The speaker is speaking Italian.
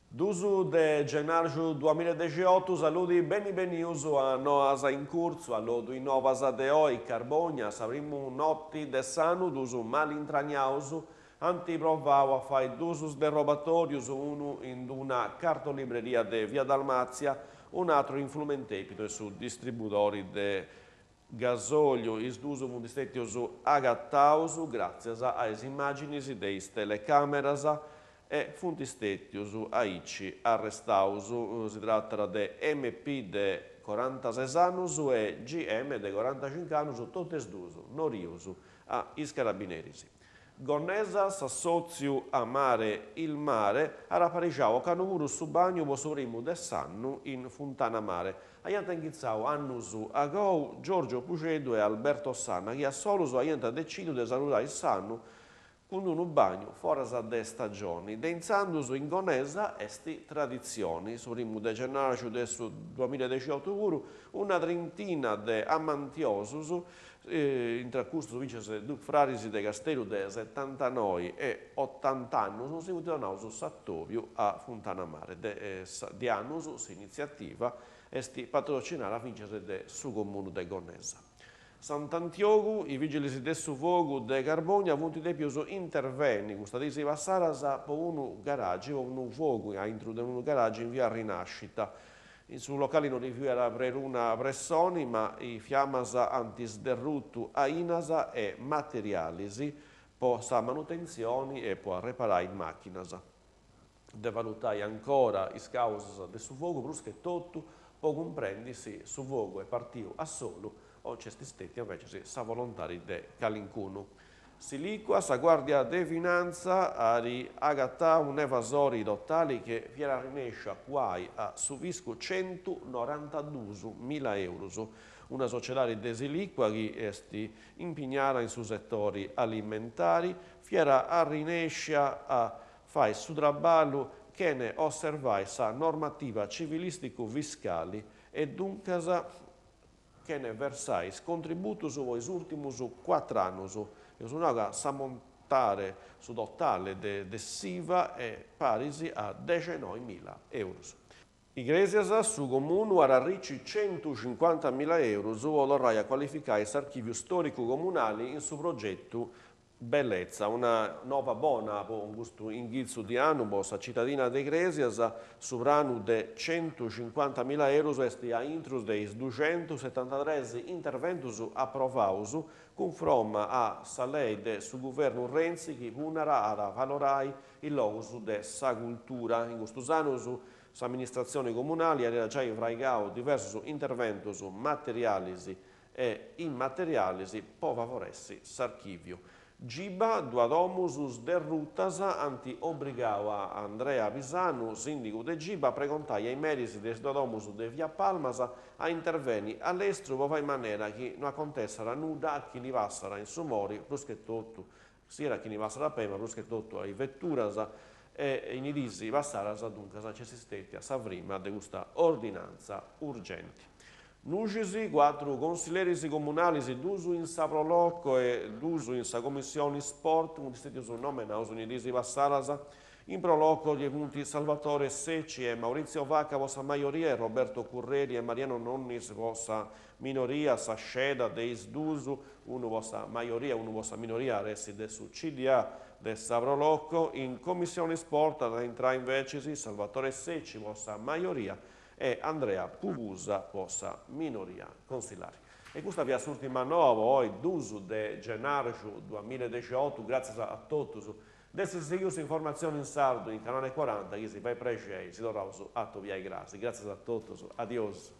12 de gennaio 2018, saluti benvenuti a Noasa in corso, all'odo in Novasa de Oi, Carbogna, avremo notti de sano, dusu malintraniausu, antiprovavo a fare dusus derobatorius, uno in una cartolibreria de Via Dalmazia, un altro in Flumentepito e su distributori de gasolio, is dusu mundistettius agattausu, grazie a immagini dei telecameras, e funtistettius aici arrestausu. Si tratta de MP de 46 annus e GM de 45 annus, totes dusu, noriusu a is carabinerisi. Gonnesa s'assoziu a Mare il Mare, ara pariciau ca numuru su bagno posurimu de sannu in Fontana Mare. Aianta inchizzau annusu agou Giorgio Pucedo e Alberto Sanna, che a solusu aianta decidu de salutare il sannu con un bagno foras de stagioni, denzandusu in Gonesa esti tradizioni. Surimu de gennaio de su 2018 puru, una trentina de amantiosus, intracursus vices du frarisi de Castellu de 79 e 80 annus, si utilanaus Sattoviu a Fontana Mare. Di annus s'iniziativa esti patrocinata vincere de su comunu de Gonesa. Sant'Antiogu, i vigili de su fogu de Carbogna, avuti de pius interventi, custadisi passaras po unu garagi, po unu fogu, a intru de unu garagi in via Rinascita. Su locali non rifiera preruna pressoni, ma i fiammas antisderrutu a inasa e materialisi, po sa manutenzioni e po reparai in macchinas. De valutai ancora is causas de su fogu, brusche tottu, po comprendisi su fogu e partiu a solu, o cesti stetti invece sa volontari de Calincunu. Siliqua, sa guardia de finanza, ari agattà un evasori totali che fiera rimescia quai a su visco 192.000 euro. Una società de Siliqua che esti impignata in su settori alimentari, fiera a rinescia a fare su traballo che ne osservai sa normativa civilistico-fiscali e dunque che ne versais contributus vois ultimus 4 annus. E sono sa montare su totale de SIVA e parisi a 19.000 euro. Iglesias su comunu ara ricci 150.000 euro vorrai a qualificare l'archivio storico comunale in su progetto Bellezza, una nuova bona un gusto inghilzo di anno, sa cittadina de Iglesias, sovrano de 150.000 euro, esti a intrus de 273 interventus approvaus, confromma a sa lei de su governo Renzi, che punara a valorai il locus de sa cultura. In questo anno l'amministrazione comunale era già infraigao diversi interventus materialisi e immaterialisi, po favoressi s'archivio. Giba, duadomus derrutas, anti obrigau a Andrea Pisanu, sindico de Giba, pregontai ai merisi des duadomus de Via Palmas a interveni all'estero, po in maniera che non acontessera nuda a chi ne passara in sumori, plus che tutto, sia a chi ne passara prima, plus che tutto ai vetturas e in idisi passaras, dunque ci si stetti a savrima de questa ordinanza urgente. Nucisi, 4 consiglieri comunali, 2 in sa proloco e 2 in sa commissione sport, un distretto su nome naus unidisi passaras, in proloco gli punti Salvatore Secci e Maurizio Vacca, vostra maggioria, e Roberto Curreri e Mariano Nonnis, vostra minoria, sa sceda deis dusu, uno vostra maggioria, uno vostra minoria, reside su CDA del Savroloco. In commissione sport entra invece Salvatore Secci, vostra maggioria, e Andrea Pugusa, vostra minoria consilare. E questa è l'ultima nuova, 12 de gennaio 2018, grazie a tutti. Adesso seguiamo informazioni in sardo in canale 40, che si fa prece, si dovrà su Atto Via i Grassi. Grazie a tutti, adios.